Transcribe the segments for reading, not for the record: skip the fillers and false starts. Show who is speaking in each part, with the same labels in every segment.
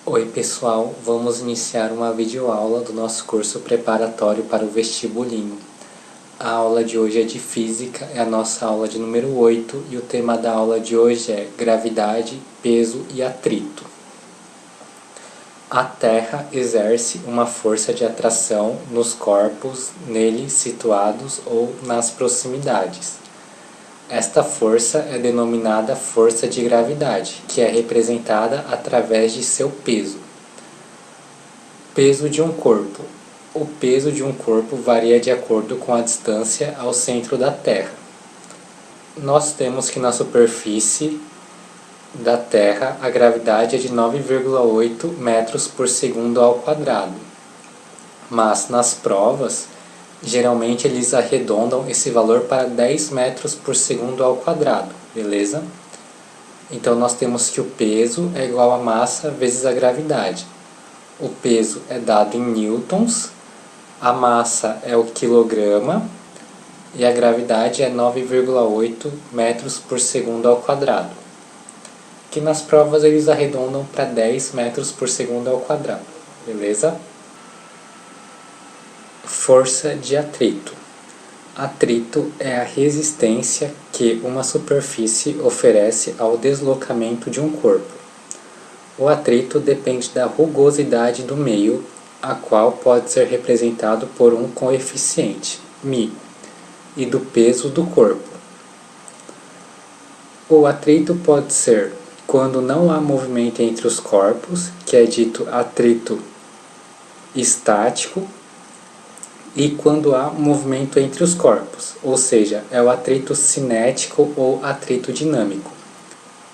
Speaker 1: Oi pessoal, vamos iniciar uma videoaula do nosso curso preparatório para o vestibulinho. A aula de hoje é de Física, é a nossa aula de número 8 e o tema da aula de hoje é Gravidade, Peso e Atrito. A Terra exerce uma força de atração nos corpos nele situados ou nas proximidades. Esta força é denominada força de gravidade, que é representada através de seu peso. Peso de um corpo. O peso de um corpo varia de acordo com a distância ao centro da Terra. Nós temos que na superfície da Terra a gravidade é de 9,8 metros por segundo ao quadrado. Mas nas provas, geralmente eles arredondam esse valor para 10 metros por segundo ao quadrado, beleza? Então nós temos que o peso é igual a massa vezes a gravidade. O peso é dado em newtons, a massa é o quilograma e a gravidade é 9,8 metros por segundo ao quadrado. Que nas provas eles arredondam para 10 metros por segundo ao quadrado, beleza? Força de atrito. Atrito é a resistência que uma superfície oferece ao deslocamento de um corpo. O atrito depende da rugosidade do meio, a qual pode ser representado por um coeficiente, μ, e do peso do corpo. O atrito pode ser quando não há movimento entre os corpos, que é dito atrito estático, e quando há movimento entre os corpos, ou seja, é o atrito cinético ou atrito dinâmico.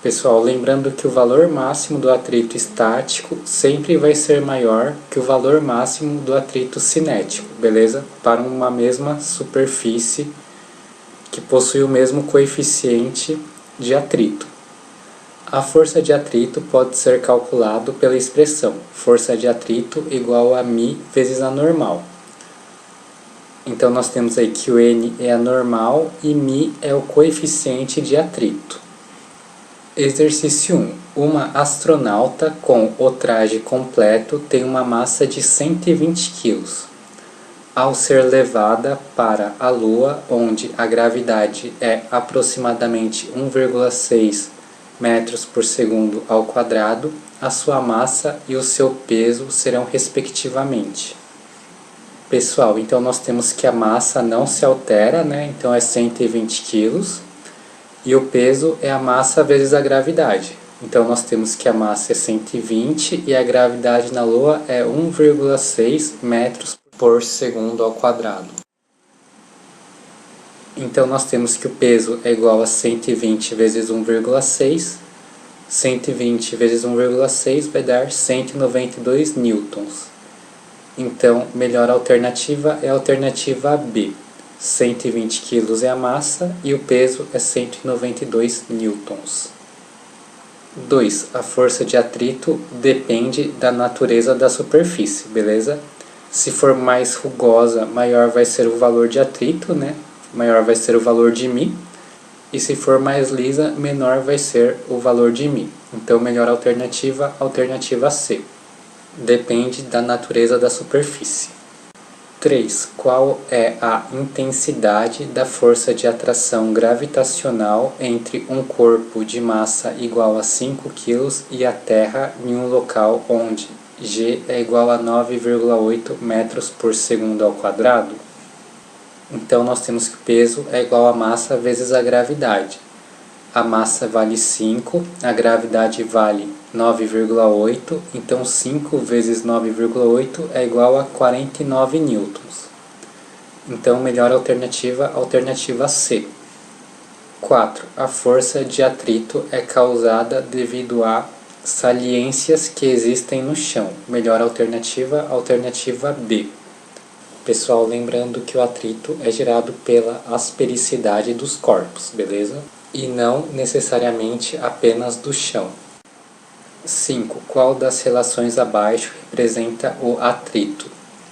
Speaker 1: Pessoal, lembrando que o valor máximo do atrito estático sempre vai ser maior que o valor máximo do atrito cinético, beleza? Para uma mesma superfície que possui o mesmo coeficiente de atrito. A força de atrito pode ser calculado pela expressão força de atrito igual a μ vezes a normal. Então nós temos aí que o N é a normal e μ é o coeficiente de atrito. Exercício 1. Uma astronauta com o traje completo tem uma massa de 120 kg. Ao ser levada para a Lua, onde a gravidade é aproximadamente 1,6 metros por segundo ao quadrado, a sua massa e o seu peso serão respectivamente. Pessoal, então nós temos que a massa não se altera, né? Então é 120 kg. E o peso é a massa vezes a gravidade. Então nós temos que a massa é 120 e a gravidade na Lua é 1,6 metros por segundo ao quadrado. Então nós temos que o peso é igual a 120 vezes 1,6. 120 vezes 1,6 vai dar 192 newtons. Então, melhor alternativa é a alternativa B. 120 kg é a massa e o peso é 192 newtons. 2. A força de atrito depende da natureza da superfície, beleza? Se for mais rugosa, maior vai ser o valor de atrito, né? Maior vai ser o valor de μ. E se for mais lisa, menor vai ser o valor de μ. Então, melhor alternativa, alternativa C. Depende da natureza da superfície. 3. Qual é a intensidade da força de atração gravitacional entre um corpo de massa igual a 5 kg e a Terra em um local onde G é igual a 9,8 metros por segundo ao quadrado? Então nós temos que o peso é igual a massa vezes a gravidade. A massa vale 5, a gravidade vale 9,8, então 5 vezes 9,8 é igual a 49 newtons. Então, melhor alternativa, alternativa C. 4. A força de atrito é causada devido a saliências que existem no chão. Melhor alternativa, alternativa B. Pessoal, lembrando que o atrito é gerado pela aspericidade dos corpos, beleza? E não necessariamente apenas do chão. 5. Qual das relações abaixo representa o atrito?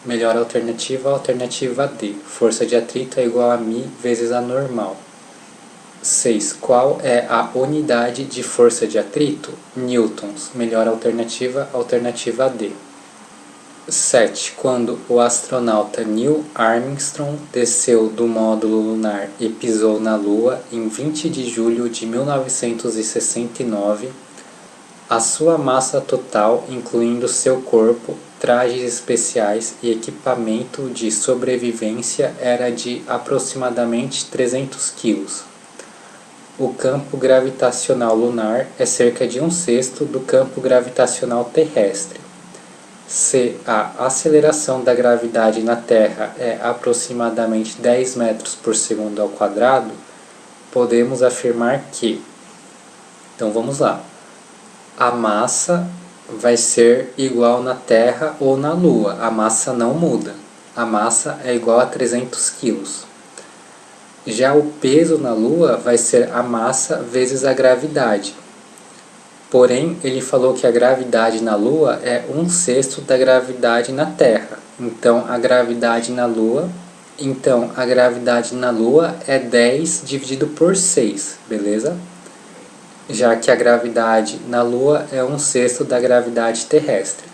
Speaker 1: Melhor alternativa, alternativa D. Força de atrito é igual a μ vezes a normal. 6. Qual é a unidade de força de atrito? Newtons. Melhor alternativa, alternativa D. 7. Quando o astronauta Neil Armstrong desceu do módulo lunar e pisou na Lua em 20 de julho de 1969, a sua massa total, incluindo seu corpo, trajes especiais e equipamento de sobrevivência, era de aproximadamente 300 kg. O campo gravitacional lunar é cerca de 1/6 do campo gravitacional terrestre. Se a aceleração da gravidade na Terra é aproximadamente 10 metros por segundo ao quadrado, podemos afirmar que... Então vamos lá. A massa vai ser igual na Terra ou na Lua. A massa não muda. A massa é igual a 300 kg. Já o peso na Lua vai ser a massa vezes a gravidade. Porém, ele falou que a gravidade na Lua é 1/6 da gravidade na Terra. Então, a gravidade na Lua é 10 dividido por 6, beleza? Já que a gravidade na Lua é 1/6 da gravidade terrestre.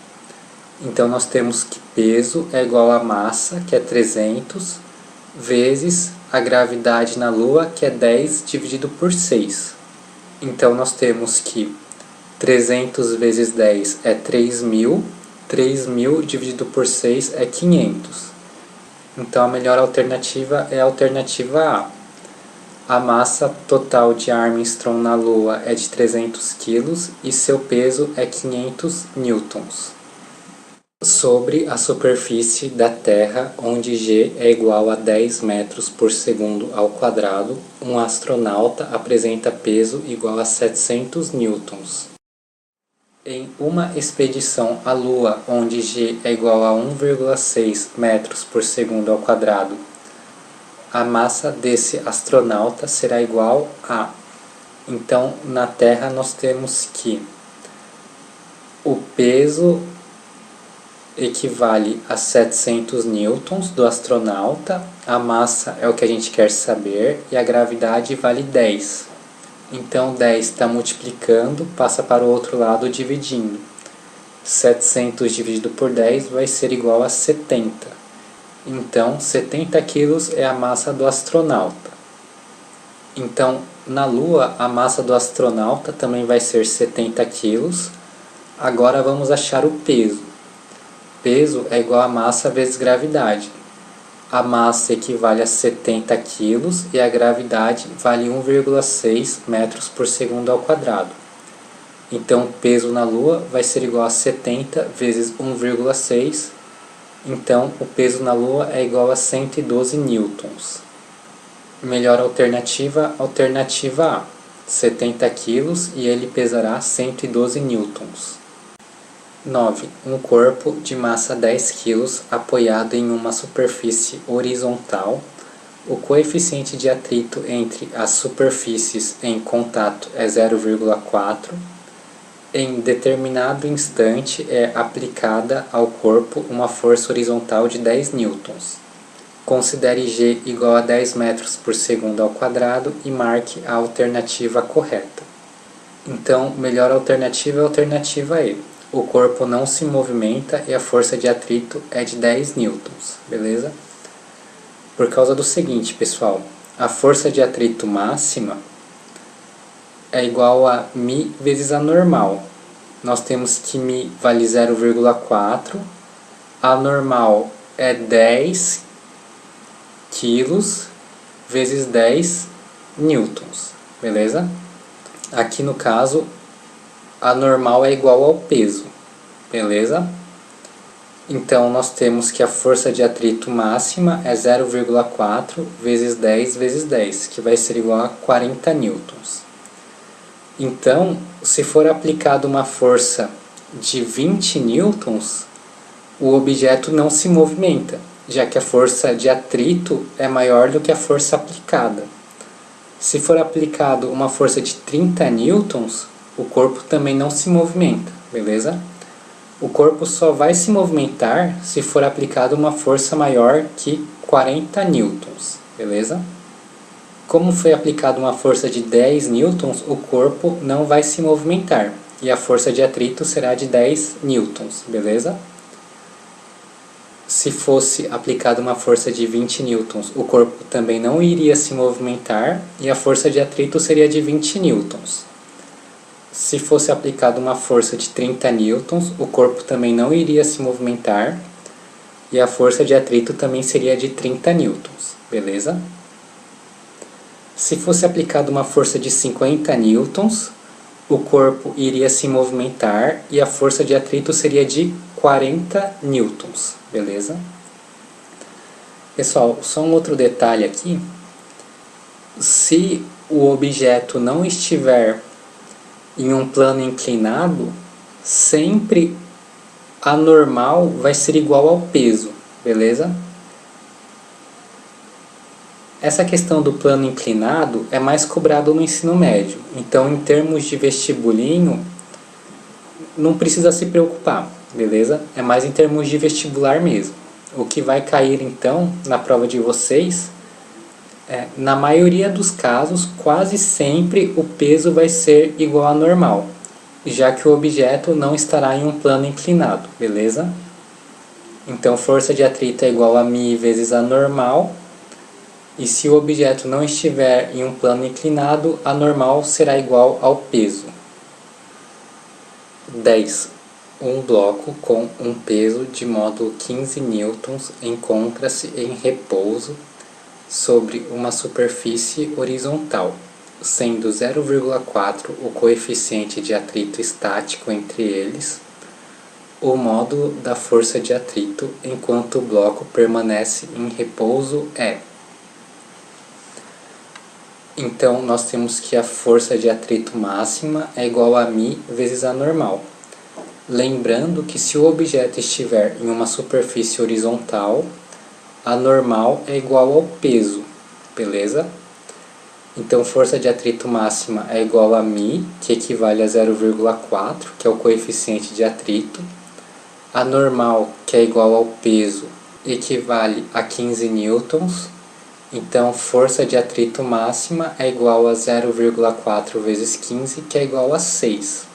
Speaker 1: Então, nós temos que peso é igual a massa, que é 300, vezes a gravidade na Lua, que é 10 dividido por 6. Então, nós temos que 300 vezes 10 é 3.000, 3.000 dividido por 6 é 500. Então a melhor alternativa é a alternativa A. A massa total de Armstrong na Lua é de 300 kg e seu peso é 500 newtons. Sobre a superfície da Terra, onde G é igual a 10 metros por segundo ao quadrado, um astronauta apresenta peso igual a 700 newtons. Em uma expedição à Lua, onde G é igual a 1,6 metros por segundo ao quadrado, a massa desse astronauta será igual a... Então, na Terra nós temos que o peso equivale a 700 newtons do astronauta, a massa é o que a gente quer saber e a gravidade vale 10. Então 10 está multiplicando, passa para o outro lado dividindo. 700 dividido por 10 vai ser igual a 70. Então 70 quilos é a massa do astronauta. Então na Lua a massa do astronauta também vai ser 70 quilos. Agora vamos achar o peso. Peso é igual a massa vezes gravidade. A massa equivale a 70 kg e a gravidade vale 1,6 metros por segundo ao quadrado. Então, o peso na Lua vai ser igual a 70 vezes 1,6. Então, o peso na Lua é igual a 112 newtons. Melhor alternativa, alternativa A. 70 kg e ele pesará 112 newtons. 9. Um corpo de massa 10 kg apoiado em uma superfície horizontal. O coeficiente de atrito entre as superfícies em contato é 0,4. Em determinado instante é aplicada ao corpo uma força horizontal de 10 newtons. Considere G igual a 10 metros por segundo ao quadrado e marque a alternativa correta. Então, melhor alternativa é a alternativa E. O corpo não se movimenta e a força de atrito é de 10 newtons, beleza? Por causa do seguinte, pessoal, a força de atrito máxima é igual a μ vezes a normal. Nós temos que μ vale 0,4, a normal é 10 quilos vezes 10 newtons, beleza? Aqui no caso, a normal é igual ao peso, beleza? Então, nós temos que a força de atrito máxima é 0,4 vezes 10 vezes 10, que vai ser igual a 40 newtons. Então, se for aplicada uma força de 20 newtons, o objeto não se movimenta, já que a força de atrito é maior do que a força aplicada. Se for aplicado uma força de 30 newtons, o corpo também não se movimenta, beleza? O corpo só vai se movimentar se for aplicada uma força maior que 40 newtons, beleza? Como foi aplicada uma força de 10 newtons, o corpo não vai se movimentar e a força de atrito será de 10 newtons, beleza? Se fosse aplicada uma força de 20 newtons, o corpo também não iria se movimentar e a força de atrito seria de 20 newtons. Se fosse aplicada uma força de 30 newtons, o corpo também não iria se movimentar e a força de atrito também seria de 30 newtons, beleza? Se fosse aplicada uma força de 50 newtons, o corpo iria se movimentar e a força de atrito seria de 40 newtons, beleza? Pessoal, só um outro detalhe aqui. Se o objeto não estiver em um plano inclinado, sempre a normal vai ser igual ao peso, beleza? Essa questão do plano inclinado é mais cobrado no ensino médio, então em termos de vestibulinho não precisa se preocupar, beleza? É mais em termos de vestibular mesmo. O que vai cair então na prova de vocês na maioria dos casos, quase sempre o peso vai ser igual ao normal, já que o objeto não estará em um plano inclinado, beleza? Então força de atrito é igual a μ vezes a normal. E se o objeto não estiver em um plano inclinado, a normal será igual ao peso. 10. Um bloco com um peso de módulo 15 newtons encontra-se em repouso sobre uma superfície horizontal, sendo 0,4 o coeficiente de atrito estático entre eles, o módulo da força de atrito enquanto o bloco permanece em repouso é. Então, nós temos que a força de atrito máxima é igual a μ vezes a normal. Lembrando que se o objeto estiver em uma superfície horizontal, a normal é igual ao peso, beleza? Então, força de atrito máxima é igual a μ, que equivale a 0,4, que é o coeficiente de atrito. A normal, que é igual ao peso, equivale a 15 newtons. Então, força de atrito máxima é igual a 0,4 vezes 15, que é igual a 6.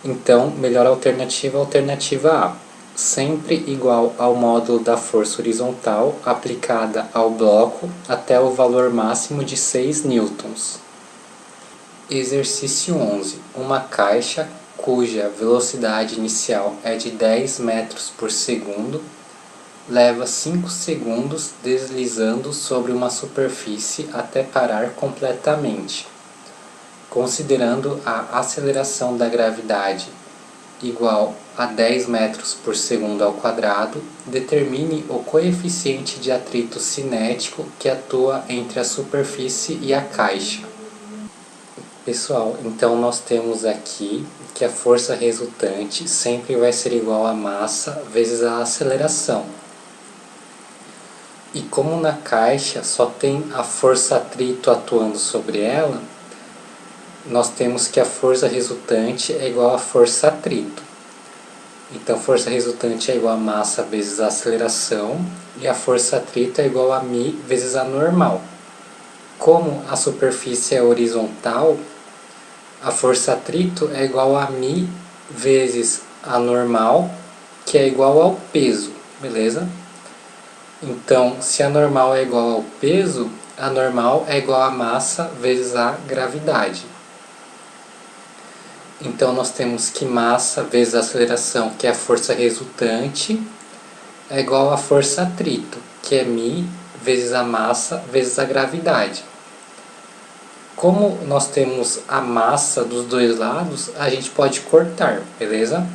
Speaker 1: Então, melhor alternativa, alternativa A. Sempre igual ao módulo da força horizontal aplicada ao bloco até o valor máximo de 6 newtons. Exercício 11. Uma caixa cuja velocidade inicial é de 10 metros por segundo leva 5 segundos deslizando sobre uma superfície até parar completamente. Considerando a aceleração da gravidade igual a 10 metros por segundo ao quadrado, determine o coeficiente de atrito cinético que atua entre a superfície e a caixa. Pessoal, então nós temos aqui que a força resultante sempre vai ser igual a massa vezes a aceleração. E como na caixa só tem a força atrito atuando sobre ela, nós temos que a força resultante é igual a força atrito. Então, força resultante é igual a massa vezes a aceleração e a força atrito é igual a μ vezes a normal. Como a superfície é horizontal, a força atrito é igual a μ vezes a normal, que é igual ao peso, beleza? Então, se a normal é igual ao peso, a normal é igual a massa vezes a gravidade. Então, nós temos que massa vezes a aceleração, que é a força resultante, é igual a força atrito, que é μ vezes a massa vezes a gravidade. Como nós temos a massa dos dois lados, a gente pode cortar, beleza?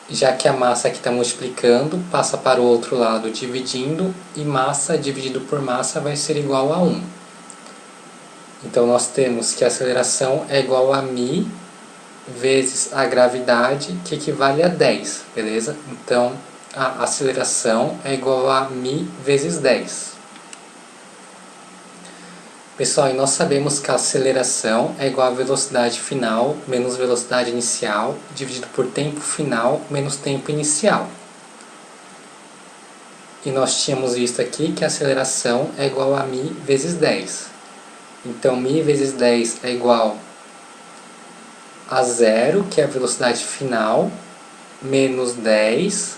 Speaker 1: Já que a massa que está multiplicando passa para o outro lado dividindo, e massa dividido por massa vai ser igual a 1. Então nós temos que a aceleração é igual a μ vezes a gravidade, que equivale a 10, beleza? Então a aceleração é igual a μ vezes 10. Pessoal, e nós sabemos que a aceleração é igual a velocidade final menos velocidade inicial, dividido por tempo final menos tempo inicial. E nós tínhamos visto aqui que a aceleração é igual a μ vezes 10. Então, μ vezes 10 é igual a 0, que é a velocidade final, menos 10,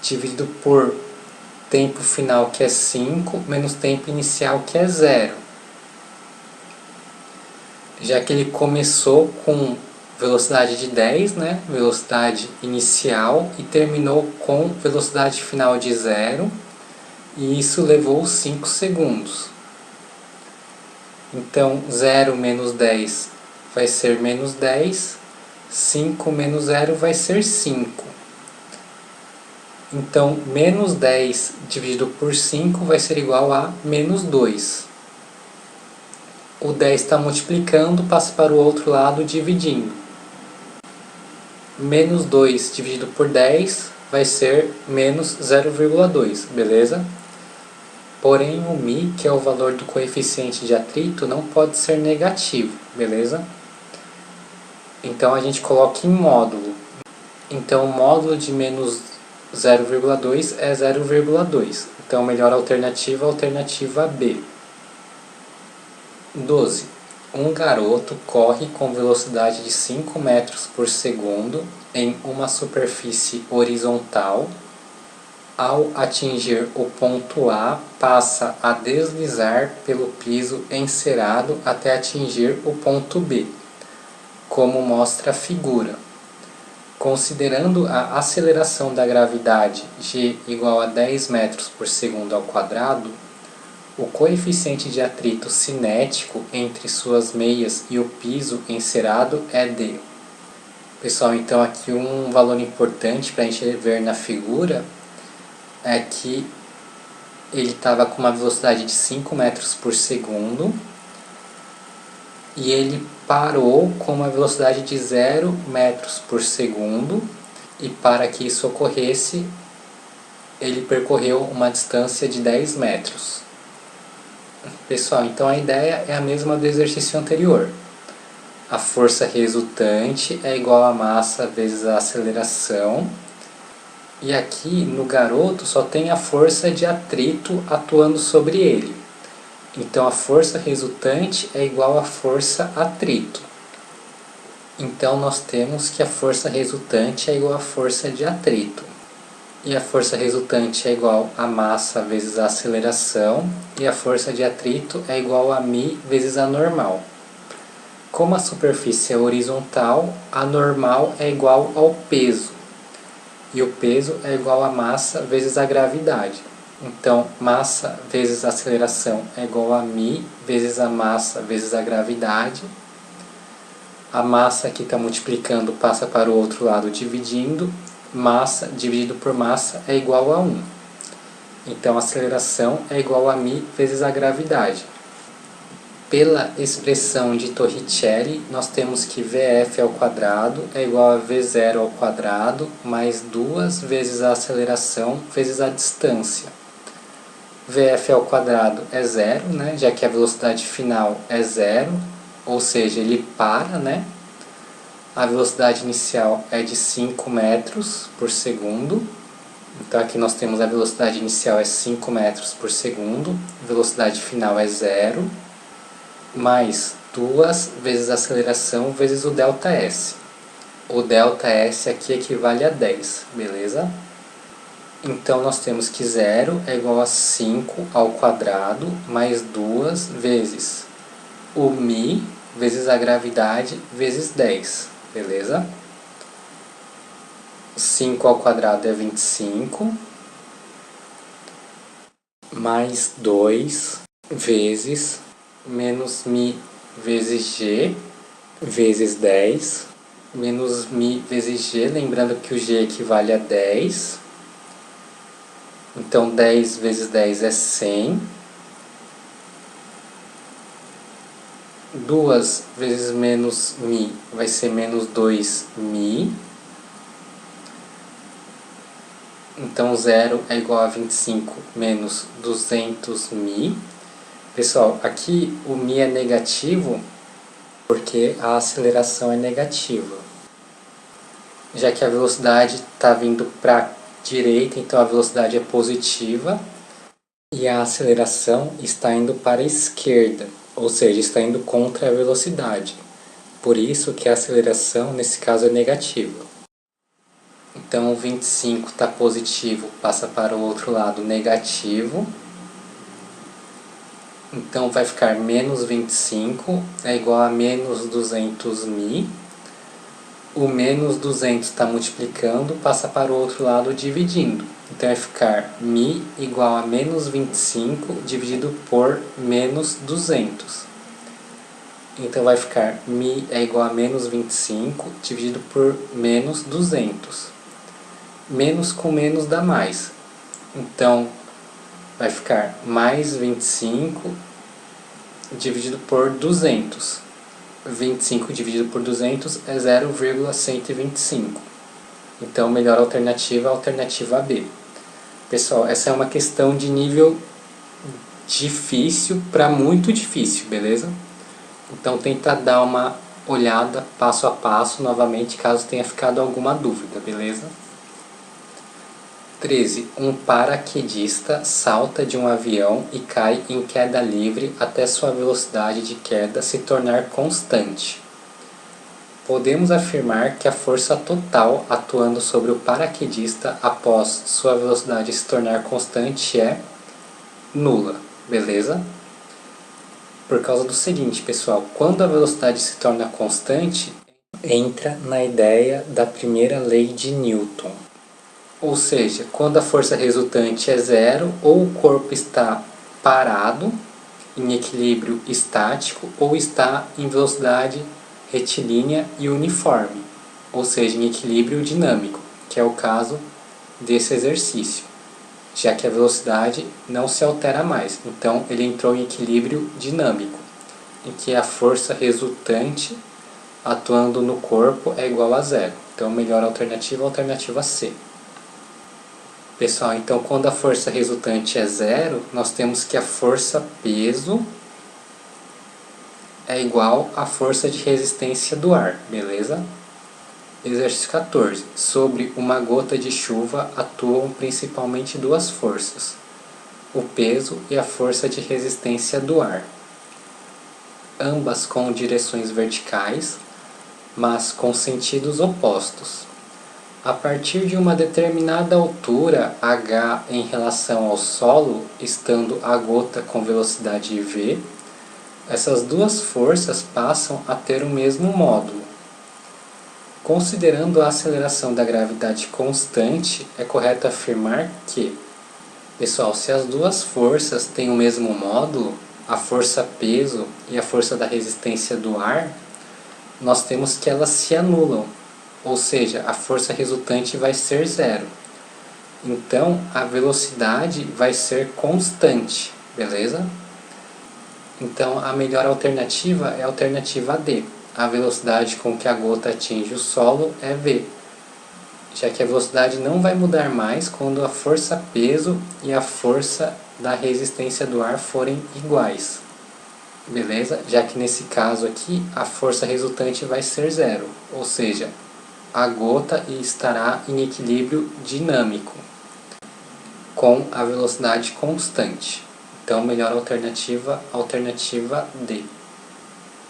Speaker 1: dividido por tempo final, que é 5, menos tempo inicial, que é 0. Já que ele começou com velocidade de 10, né, velocidade inicial, e terminou com velocidade final de 0, e isso levou 5 segundos. Então, 0 menos 10 vai ser menos 10, 5 menos 0 vai ser 5. Então, menos 10 dividido por 5 vai ser igual a menos 2. O 10 está multiplicando, passa para o outro lado dividindo. Menos 2 dividido por 10 vai ser menos 0,2, beleza? Porém, o μ, que é o valor do coeficiente de atrito, não pode ser negativo, beleza? Então, a gente coloca em módulo. Então, o módulo de menos 0,2 é 0,2. Então, a melhor alternativa é a alternativa B. 12. Um garoto corre com velocidade de 5 metros por segundo em uma superfície horizontal. Ao atingir o ponto A, passa a deslizar pelo piso encerado até atingir o ponto B, como mostra a figura. Considerando a aceleração da gravidade g igual a 10 metros por segundo ao quadrado, o coeficiente de atrito cinético entre suas meias e o piso encerado é d. Pessoal, então aqui um valor importante para a gente ver na figura é que ele estava com uma velocidade de 5 metros por segundo e ele parou com uma velocidade de 0 metros por segundo, e para que isso ocorresse, ele percorreu uma distância de 10 metros. Pessoal, então a ideia é a mesma do exercício anterior. A força resultante é igual a massa vezes a aceleração. E aqui no garoto só tem a força de atrito atuando sobre ele. Então a força resultante é igual à força atrito. Então nós temos que a força resultante é igual à força de atrito. E a força resultante é igual a massa vezes a aceleração, e a força de atrito é igual a μ vezes a normal. Como a superfície é horizontal, a normal é igual ao peso, e o peso é igual a massa vezes a gravidade. Então, massa vezes a aceleração é igual a μ vezes a massa vezes a gravidade. A massa que está multiplicando passa para o outro lado dividindo. Massa dividido por massa é igual a 1. Então, a aceleração é igual a μ vezes a gravidade. Pela expressão de Torricelli, nós temos que Vf ao quadrado é igual a V0 ao quadrado mais 2 vezes a aceleração vezes a distância. Vf ao quadrado é 0, né? Já que a velocidade final é 0, ou seja, ele para, né? A velocidade inicial é de 5 metros por segundo. Então aqui nós temos a velocidade inicial é 5 metros por segundo, velocidade final é 0, mais 2 vezes a aceleração vezes o ΔS. O ΔS aqui equivale a 10, beleza? Então nós temos que 0 é igual a 5 ao quadrado mais 2 vezes o μ vezes a gravidade vezes 10. Beleza? 5 ao quadrado é 25, mais 2 vezes menos μ vezes g vezes 10, menos μ vezes g, lembrando que o g equivale a 10. Então 10 vezes 10 é 100. 2 vezes menos μ vai ser menos 2μ. Então 0 é igual a 25 menos 200μ. Pessoal, aqui o μ é negativo porque a aceleração é negativa. Já que a velocidade está vindo para direita, então a velocidade é positiva e a aceleração está indo para a esquerda, ou seja, está indo contra a velocidade. Por isso que a aceleração nesse caso é negativa. Então o 25 está positivo, passa para o outro lado negativo. Então vai ficar menos 25 é igual a menos 200.000. O menos 200 está multiplicando, passa para o outro lado dividindo. Então vai ficar μ igual a menos 25 dividido por menos 200. Então vai ficar μ é igual a menos 25 dividido por menos 200. Menos com menos dá mais. Então vai ficar mais 25 dividido por 200. 25 dividido por 200 é 0,125. Então, melhor alternativa é a alternativa B. Pessoal, essa é uma questão de nível difícil para muito difícil, beleza? Então, tenta dar uma olhada passo a passo novamente, caso tenha ficado alguma dúvida, beleza? 13. Um paraquedista salta de um avião e cai em queda livre até sua velocidade de queda se tornar constante. Podemos afirmar que a força total atuando sobre o paraquedista após sua velocidade se tornar constante é nula, beleza? Por causa do seguinte, pessoal, quando a velocidade se torna constante, entra na ideia da primeira lei de Newton. Ou seja, quando a força resultante é zero, ou o corpo está parado, em equilíbrio estático, ou está em velocidade retilínea e uniforme, ou seja, em equilíbrio dinâmico, que é o caso desse exercício, já que a velocidade não se altera mais. Então, ele entrou em equilíbrio dinâmico, em que a força resultante atuando no corpo é igual a zero. Então, melhor alternativa, alternativa C. Pessoal, então quando a força resultante é zero, nós temos que a força peso é igual à força de resistência do ar, beleza? Exercício 14. Sobre uma gota de chuva atuam principalmente duas forças, o peso e a força de resistência do ar, ambas com direções verticais, mas com sentidos opostos. A partir de uma determinada altura, h em relação ao solo, estando a gota com velocidade v, essas duas forças passam a ter o mesmo módulo. Considerando a aceleração da gravidade constante, é correto afirmar que, pessoal, se as duas forças têm o mesmo módulo, a força peso e a força da resistência do ar, nós temos que elas se anulam. Ou seja, a força resultante vai ser zero. Então, a velocidade vai ser constante, beleza? Então, a melhor alternativa é a alternativa D. A velocidade com que a gota atinge o solo é v, já que a velocidade não vai mudar mais quando a força peso e a força da resistência do ar forem iguais. Beleza? Já que nesse caso aqui, a força resultante vai ser zero, ou seja, a gota estará em equilíbrio dinâmico, com a velocidade constante. Então, melhor alternativa, alternativa D.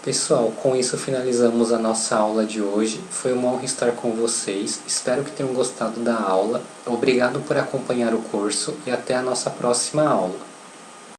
Speaker 1: Pessoal, com isso finalizamos a nossa aula de hoje. Foi uma honra estar com vocês. Espero que tenham gostado da aula. Obrigado por acompanhar o curso e até a nossa próxima aula.